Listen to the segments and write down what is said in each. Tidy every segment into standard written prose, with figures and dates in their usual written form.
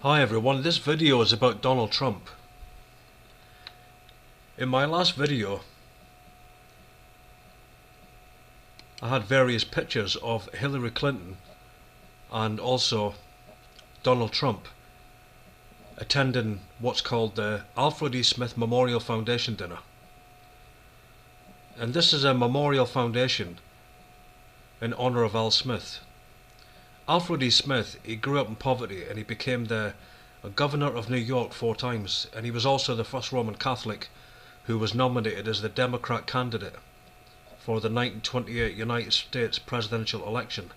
Hi everyone, this video is about Donald Trump. In my last video, I had various pictures of Hillary Clinton and also Donald Trump attending what's called the Alfred E. Smith Memorial Foundation dinner. And this is a memorial foundation in honour of Al Smith. Alfred E. Smith, he grew up in poverty and he became the governor of New York 4 times, and he was also the first Roman Catholic who was nominated as the Democrat candidate for the 1928 United States presidential election.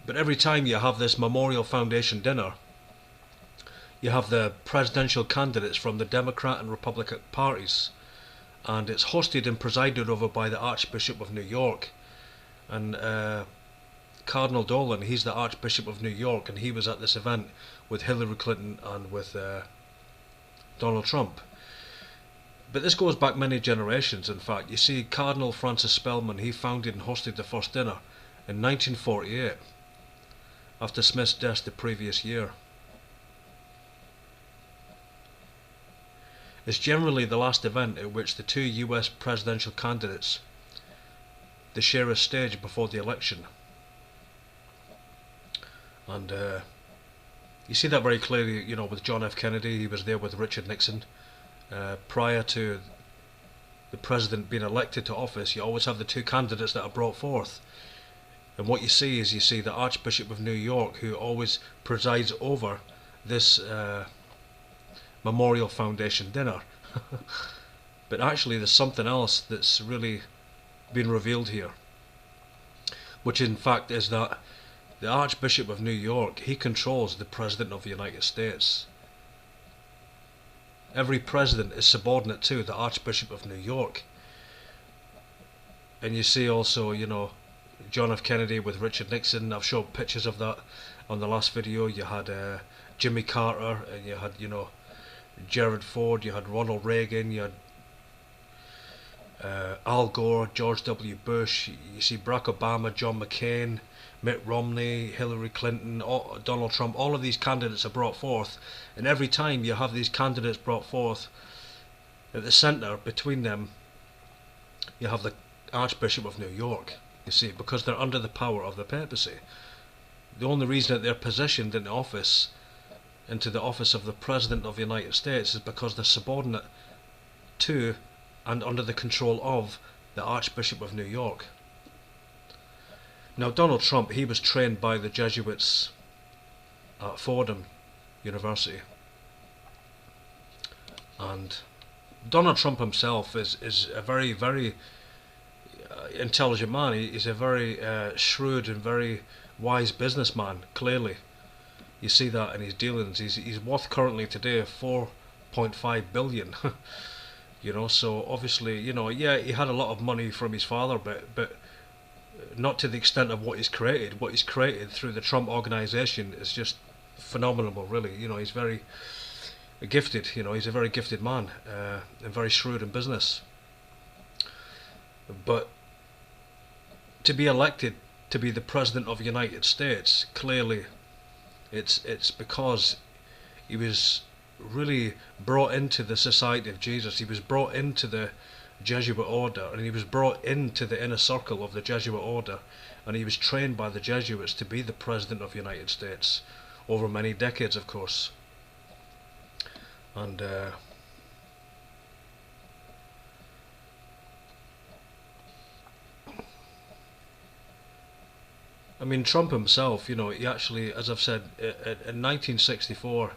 But every time you have this Memorial Foundation dinner, you have the presidential candidates from the Democrat and Republican parties, and it's hosted and presided over by the Archbishop of New York. And Cardinal Dolan, he's the Archbishop of New York, and he was at this event with Hillary Clinton and with Donald Trump. But this goes back many generations. In fact, you see, Cardinal Francis Spellman, he founded and hosted the first dinner in 1948 after Smith's death the previous year. It's generally the last event at which the 2 US presidential candidates they share a stage before the election. And you see that very clearly, you know, with John F. Kennedy. He was there with Richard Nixon. Prior to the president being elected to office, you always have the 2 candidates that are brought forth. And what you see is, you see the Archbishop of New York, who always presides over this Memorial Foundation dinner. But actually there's something else that's really been revealed here, which in fact is that the Archbishop of New York, he controls the President of the United States. Every president is subordinate to the Archbishop of New York. And you see also, you know, John F. Kennedy with Richard Nixon. I've showed pictures of that on the last video. You had Jimmy Carter, and you had, you know, Gerald Ford, you had Ronald Reagan, you had Al Gore, George W. Bush, you see Barack Obama, John McCain, Mitt Romney, Hillary Clinton, Donald Trump. All of these candidates are brought forth, and every time you have these candidates brought forth, at the centre between them you have the Archbishop of New York. You see, because they're under the power of the papacy. The only reason that they're positioned in office, into the office of the President of the United States, is because they're subordinate to and under the control of the Archbishop of New York. Now, Donald Trump, he was trained by the Jesuits at Fordham University, and Donald Trump himself is a very, very intelligent man. He's a very shrewd and very wise businessman, clearly. You see that in his dealings. He's worth currently today 4.5 billion. You know, so obviously, you know, yeah, he had a lot of money from his father, but not to the extent of what he's created. What he's created through the Trump organization is just phenomenal, really. You know, he's very gifted. You know, he's a very gifted man, and very shrewd in business. But to be elected to be the President of the United States, clearly, it's because he was really brought into the Society of Jesus. He was brought into the Jesuit order, and he was brought into the inner circle of the Jesuit order, and he was trained by the Jesuits to be the President of the United States over many decades, of course. And I mean, Trump himself, you know, he actually, as I've said, in 1964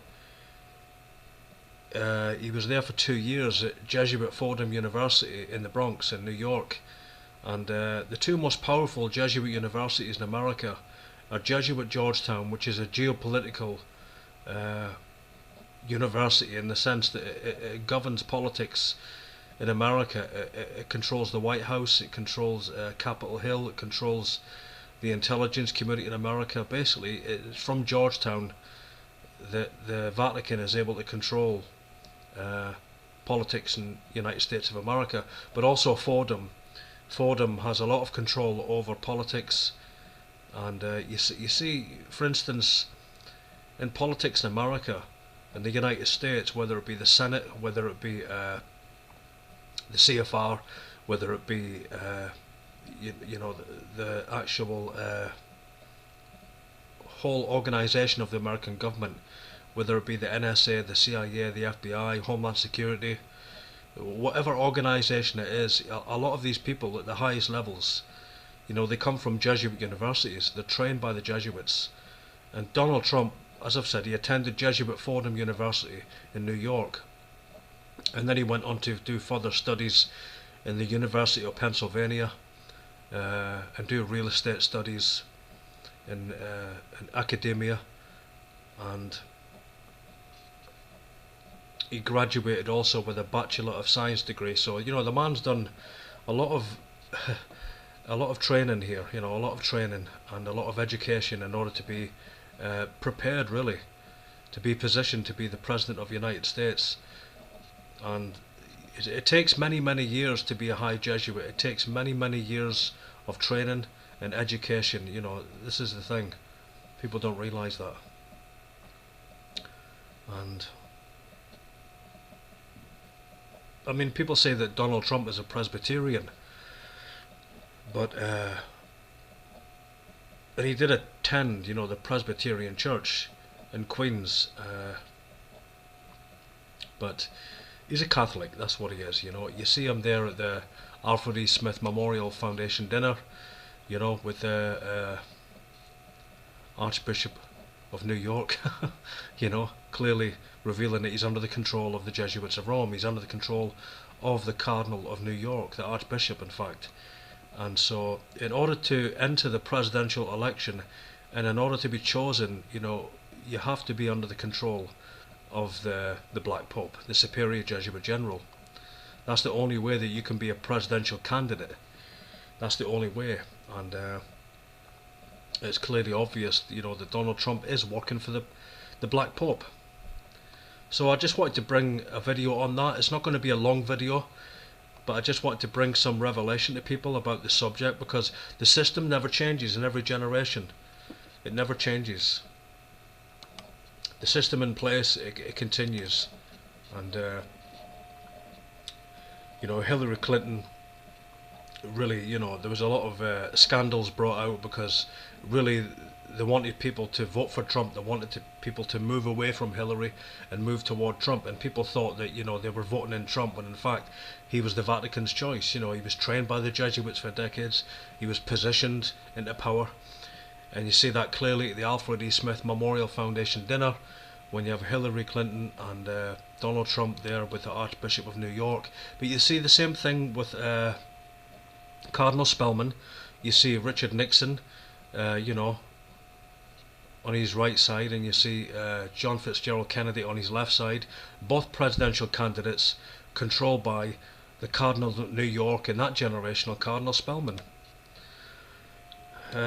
he was there for 2 years at Jesuit Fordham University in the Bronx in New York. And the 2 most powerful Jesuit universities in America are Jesuit Georgetown, which is a geopolitical university in the sense that it governs politics in America. It controls the White House, it controls Capitol Hill, it controls the intelligence community in America. Basically, it's from Georgetown that the Vatican is able to control politics in the United States of America, but also Fordham. Fordham has a lot of control over politics And you see, for instance, in politics in America, in the United States, whether it be the Senate, whether it be the CFR, whether it be the actual whole organisation of the American government, whether it be the NSA, the CIA, the FBI, Homeland Security, whatever organisation it is, a lot of these people at the highest levels, they come from Jesuit universities. They're trained by the Jesuits. And Donald Trump, as I've said, he attended Jesuit Fordham University in New York, and then he went on to do further studies in the University of Pennsylvania, and do real estate studies in academia, and he graduated also with a Bachelor of Science degree. So the man's done a lot of a lot of training here, a lot of training and a lot of education in order to be prepared, really, to be positioned to be the President of the United States. And it takes many, many years to be a High Jesuit. It takes many, many years of training and education. This is the thing. People don't realise that. And I mean, people say that Donald Trump is a Presbyterian, but and he did attend, the Presbyterian Church in Queens, but he's a Catholic. That's what he is. You see him there at the Alfred E. Smith Memorial Foundation dinner, with the Archbishop of New York, clearly revealing that he's under the control of the Jesuits of Rome. He's under the control of the Cardinal of New York, the Archbishop, in fact. And so, in order to enter the presidential election, and in order to be chosen, you have to be under the control of the Black Pope, the Superior Jesuit General. That's the only way that you can be a presidential candidate. That's the only way. And it's clearly obvious, that Donald Trump is working for the Black Pope. So I just wanted to bring a video on that. It's not going to be a long video, but I just wanted to bring some revelation to people about the subject, because the system never changes in every generation. It never changes. The system in place, it continues. And Hillary Clinton, really, there was a lot of scandals brought out, because really they wanted people to vote for Trump. They wanted people to move away from Hillary and move toward Trump, and people thought that they were voting in Trump, when in fact he was the Vatican's choice. He was trained by the Jesuits for decades. He was positioned into power, and you see that clearly at the Alfred E. Smith Memorial Foundation dinner, when you have Hillary Clinton and Donald Trump there with the Archbishop of New York. But you see the same thing with Cardinal Spellman. You see Richard Nixon, on his right side, and you see John Fitzgerald Kennedy on his left side, both presidential candidates controlled by the Cardinal of New York and that generational Cardinal Spellman.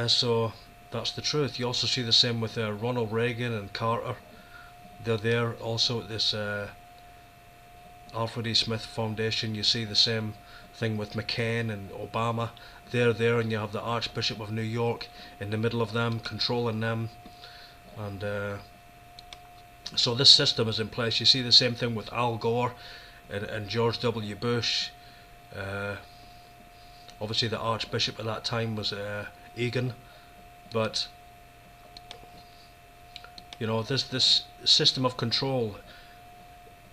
So that's the truth. You also see the same with Ronald Reagan and Carter. They're there also at this Alfred E. Smith Foundation. You see the same thing with McCain and Obama. They're there, and you have the Archbishop of New York in the middle of them, controlling them. And so this system is in place. You see the same thing with Al Gore and George W. Bush. Obviously the Archbishop at that time was Egan, but this system of control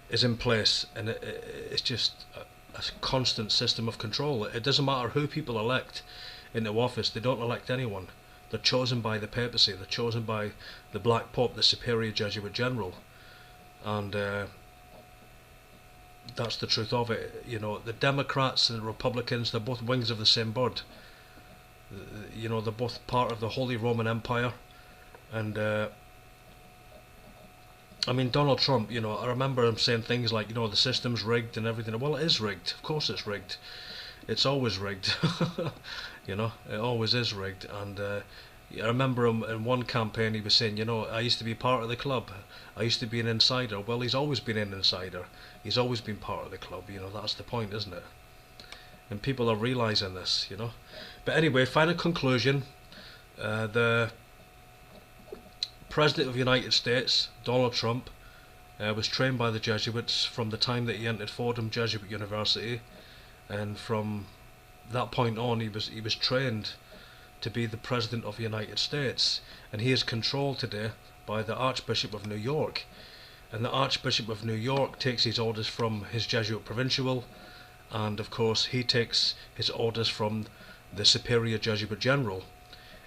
is in place, and it's just a constant system of control. It doesn't matter who people elect into office. They don't elect anyone. They're chosen by the papacy. They're chosen by the Black Pope, the Superior Jesuit General. And that's the truth of it. The Democrats and the Republicans, they're both wings of the same bird. They're both part of the Holy Roman Empire. And I mean, Donald Trump, I remember him saying things like, the system's rigged and everything. Well, it is rigged. Of course it's rigged. It's always rigged. It always is rigged. And I remember him in one campaign, he was saying, I used to be part of the club. I used to be an insider. Well, he's always been an insider. He's always been part of the club. That's the point, isn't it? And people are realising this, But anyway, final conclusion. The President of the United States, Donald Trump, was trained by the Jesuits from the time that he entered Fordham Jesuit University, and from that point on he was trained to be the President of the United States, and he is controlled today by the Archbishop of New York. And the Archbishop of New York takes his orders from his Jesuit provincial, and of course he takes his orders from the Superior Jesuit General.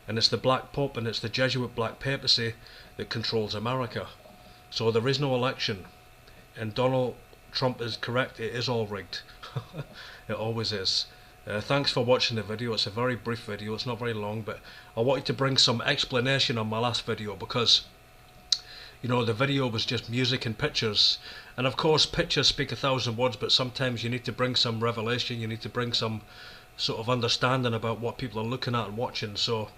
And it's the Black Pope and it's the Jesuit Black Papacy that controls America. So there is no election, and Donald Trump is correct, it is all rigged. It always is. Thanks for watching the video. It's a very brief video, it's not very long, but I wanted to bring some explanation on my last video because, you know, the video was just music and pictures, and of course pictures speak 1,000 words, but sometimes you need to bring some revelation, you need to bring some sort of understanding about what people are looking at and watching. So,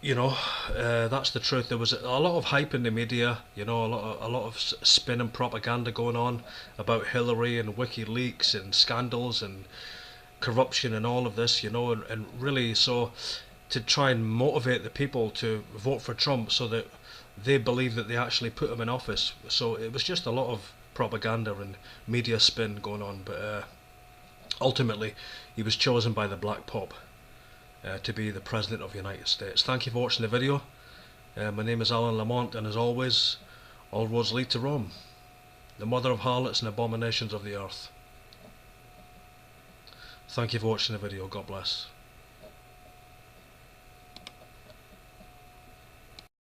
you know, that's the truth. There was a lot of hype in the media, you know, a lot of spin and propaganda going on about Hillary and WikiLeaks and scandals and corruption and all of this, you know, and really so to try and motivate the people to vote for Trump so that they believe that they actually put him in office. So it was just a lot of propaganda and media spin going on, but ultimately he was chosen by the Black Pope to be the President of the United States. Thank you for watching the video. My name is Alan Lamont, and as always, all roads lead to Rome, the mother of harlots and abominations of the earth. Thank you for watching the video. God bless.